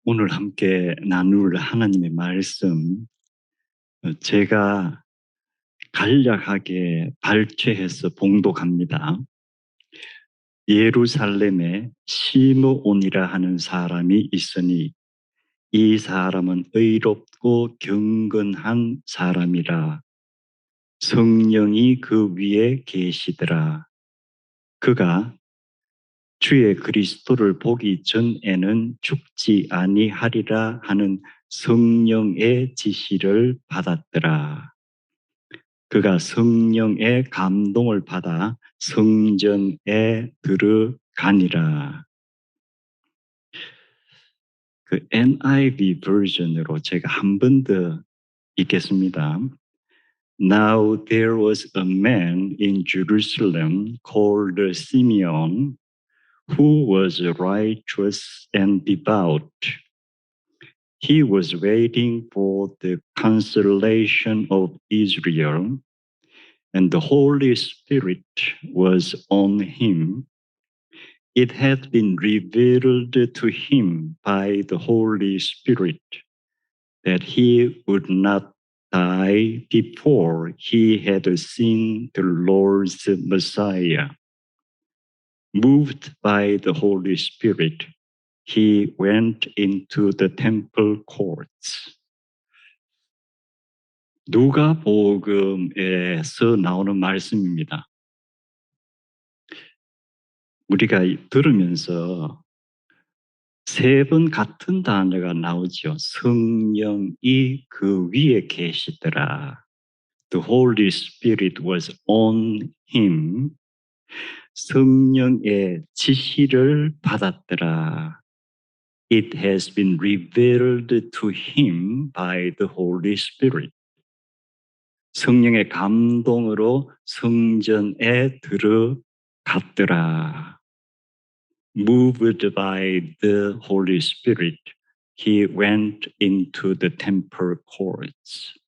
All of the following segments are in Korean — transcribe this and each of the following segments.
오늘 함께 나눌 하나님의 말씀, 제가 간략하게 발췌해서 봉독합니다. 예루살렘에 시므온이라 하는 사람이 있으니 이 사람은 의롭고 경건한 사람이라. 성령이 그 위에 계시더라. 그가 주의 그리스도를 보기 전에는 죽지 아니하리라 하는 성령의 지시를 받았더라. 그가 성령의 감동을 받아 성전에 들어가니라. 그 NIV 버전으로 제가 한 번 더 읽겠습니다. Now there was a man in Jerusalem called Simeon, who was righteous and devout. He was waiting for the consolation of Israel, and the Holy Spirit was on him. It had been revealed to him by the Holy Spirit that he would not die before he had seen the Lord's Messiah. Moved by the Holy Spirit, he went into the temple courts. 누가복음에서 나오는 말씀입니다. 우리가 들으면서 세 번 같은 단어가 나오죠. 성령이 그 위에 계시더라. The Holy Spirit was on him. 성령의 지시를 받았더라. It has been revealed to him by the Holy Spirit. 성령의 감동으로 성전에 들어갔더라. Moved by the Holy Spirit, he went into the temple courts.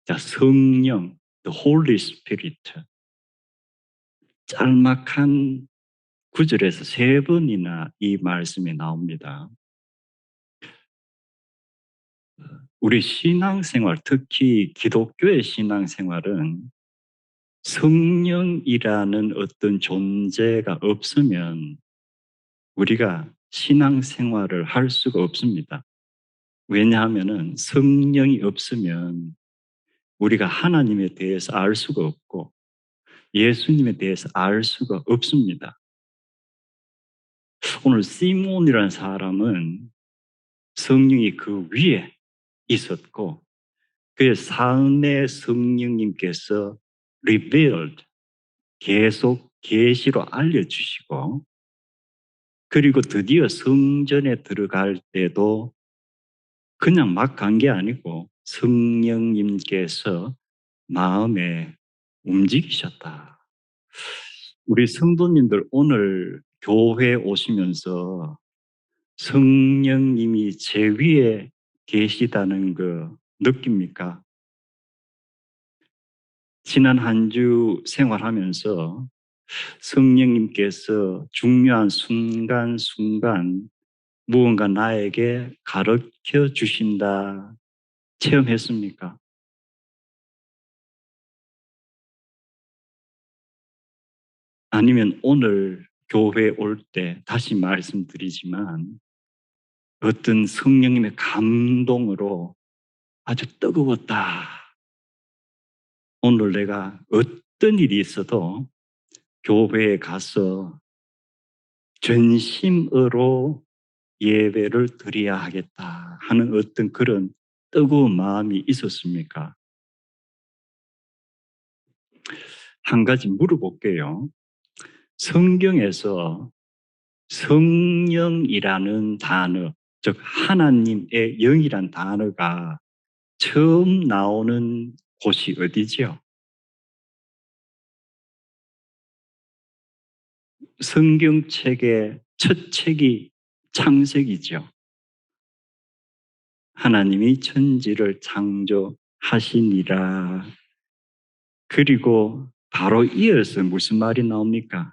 자, 성령, the Holy Spirit. 짤막한 구절에서 세 번이나 이 말씀이 나옵니다. 우리 신앙생활, 특히 기독교의 신앙생활은 성령이라는 어떤 존재가 없으면 우리가 신앙생활을 할 수가 없습니다. 왜냐하면 성령이 없으면 우리가 하나님에 대해서 알 수가 없고 예수님에 대해서 알 수가 없습니다. 오늘 시몬이라는 사람은 성령이 그 위에 있었고 그의 삶에 성령님께서 revealed, 계속 계시로 알려주시고 그리고 드디어 성전에 들어갈 때도 그냥 막 간 게 아니고 성령님께서 마음에 움직이셨다. 우리 성도님들 오늘 교회에 오시면서 성령님이 제 위에 계시다는 거 느낍니까? 지난 한 주 생활하면서 성령님께서 중요한 순간순간 무언가 나에게 가르쳐 주신다 체험했습니까? 아니면 오늘 교회에 올 때 다시 말씀드리지만 어떤 성령님의 감동으로 아주 뜨거웠다. 오늘 내가 어떤 일이 있어도 교회에 가서 전심으로 예배를 드려야 하겠다 하는 어떤 그런 뜨거운 마음이 있었습니까? 한 가지 물어볼게요. 성경에서 성령이라는 단어, 즉 하나님의 영이란 단어가 처음 나오는 곳이 어디죠? 성경책의 첫 책이 창세기죠. 하나님이 천지를 창조하시니라. 그리고 바로 이어서 무슨 말이 나옵니까?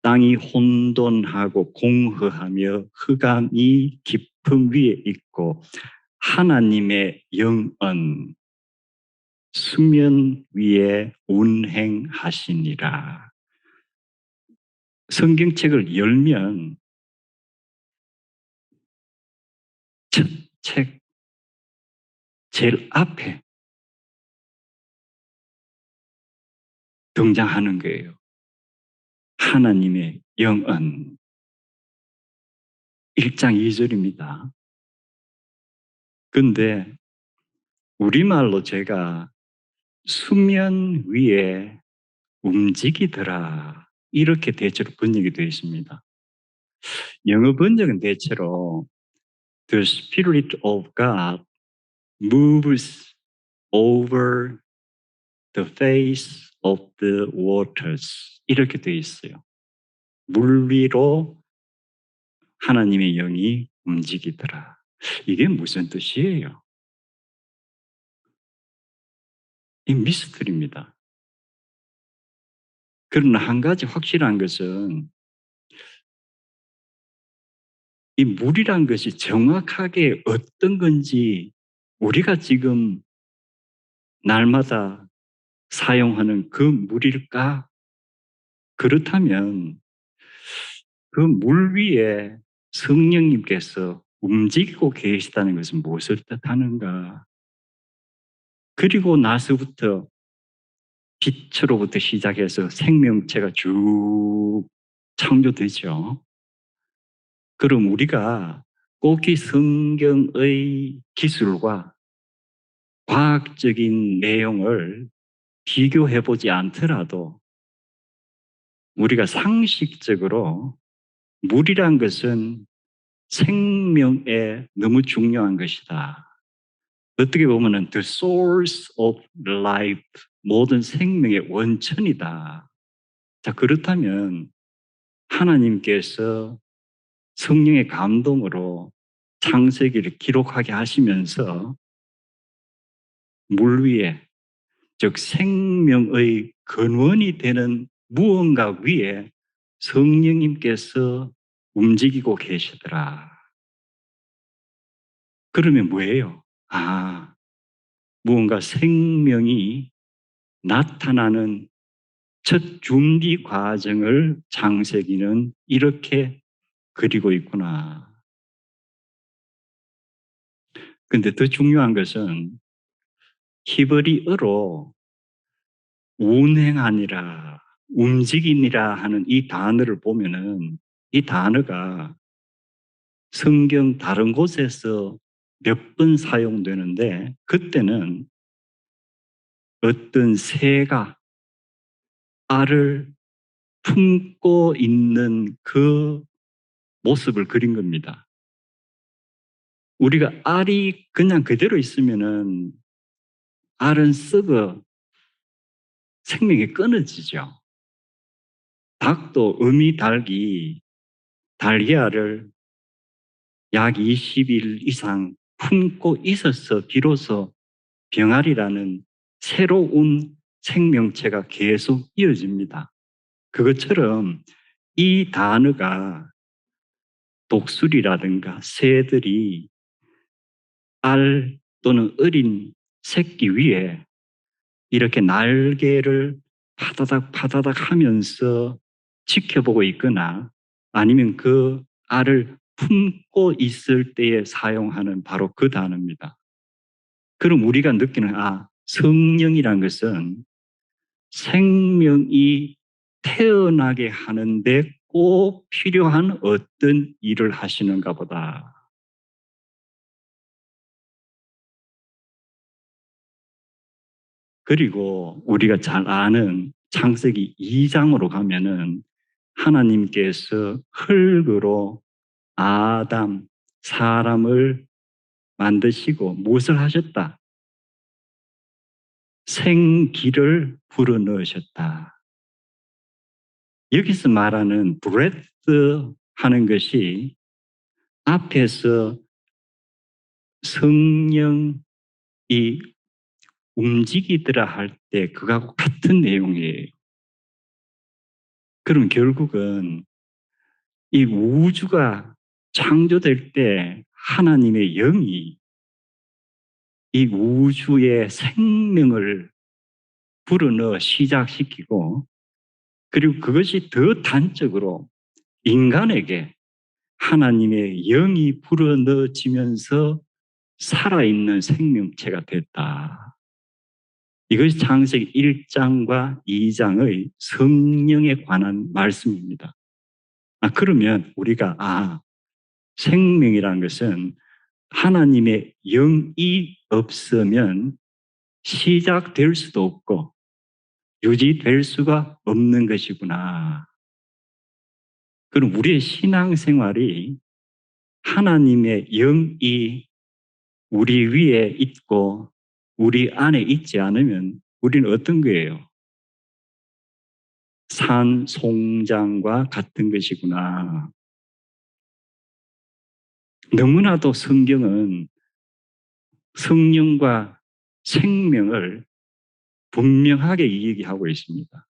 땅이 혼돈하고 공허하며 흑암이 깊음 위에 있고 하나님의 영은 수면 위에 운행하시니라. 성경책을 열면 첫 책 제일 앞에 등장하는 거예요. 하나님의 영은 1장 2절입니다. 근데 우리말로 제가 수면 위에 움직이더라 이렇게 대체로 번역이 되어 있습니다. 영어 번역은 대체로 The Spirit of God moves over the face of the waters 이렇게 되어 있어요. 물 위로 하나님의 영이 움직이더라. 이게 무슨 뜻이에요? 이 미스터리입니다. 그러나 한 가지 확실한 것은 이 물이란 것이 정확하게 어떤 건지 우리가 지금 날마다 사용하는 그 물일까? 그렇다면 그 물 위에 성령님께서 움직이고 계시다는 것은 무엇을 뜻하는가? 그리고 나서부터 빛으로부터 시작해서 생명체가 쭉 창조되죠. 그럼 우리가 꼭 이 성경의 기술과 과학적인 내용을 비교해 보지 않더라도 우리가 상식적으로 물이란 것은 생명에 너무 중요한 것이다. 어떻게 보면 the source of life, 모든 생명의 원천이다. 자, 그렇다면 하나님께서 성령의 감동으로 창세기를 기록하게 하시면서 물 위에, 즉 생명의 근원이 되는 무언가 위에 성령님께서 움직이고 계시더라. 그러면 뭐예요? 아, 무언가 생명이 나타나는 첫 준비 과정을 창세기는 이렇게 그리고 있구나. 근데 더 중요한 것은 히브리어로 운행하니라, 움직이니라 하는 이 단어를 보면은 이 단어가 성경 다른 곳에서 몇 번 사용되는데 그때는 어떤 새가 알을 품고 있는 그 모습을 그린 겁니다. 우리가 알이 그냥 그대로 있으면은 알은 썩어 생명이 끊어지죠. 닭도 어미 닭이 달걀을 약 20일 이상 품고 있어서 비로소 병아리라는 새로운 생명체가 계속 이어집니다. 그것처럼 이 단어가 독수리라든가 새들이 알 또는 어린 새끼 위에 이렇게 날개를 파다닥 파다닥 하면서 지켜보고 있거나 아니면 그 알을 품고 있을 때에 사용하는 바로 그 단어입니다. 그럼 우리가 느끼는 성령이란 것은 생명이 태어나게 하는데 꼭 필요한 어떤 일을 하시는가 보다. 그리고 우리가 잘 아는 창세기 2장으로 가면은 하나님께서 흙으로 아담, 사람을 만드시고 무엇을 하셨다? 생기를 불어넣으셨다. 여기서 말하는 breath 하는 것이 앞에서 성령이 움직이더라 할 때 그거하고 같은 내용이에요. 그럼 결국은 이 우주가 창조될 때 하나님의 영이 이 우주의 생명을 불어넣어 시작시키고, 그리고 그것이 더 단적으로 인간에게 하나님의 영이 불어넣어지면서 살아있는 생명체가 됐다. 이것이 창세기 1장과 2장의 성령에 관한 말씀입니다. 그러면 우리가 생명이라는 것은 하나님의 영이 없으면 시작될 수도 없고 유지될 수가 없는 것이구나. 그럼 우리의 신앙생활이 하나님의 영이 우리 위에 있고 우리 안에 있지 않으면 우리는 어떤 거예요? 산송장과 같은 것이구나. 너무나도 성경은 성령과 생명을 분명하게 얘기하고 있습니다.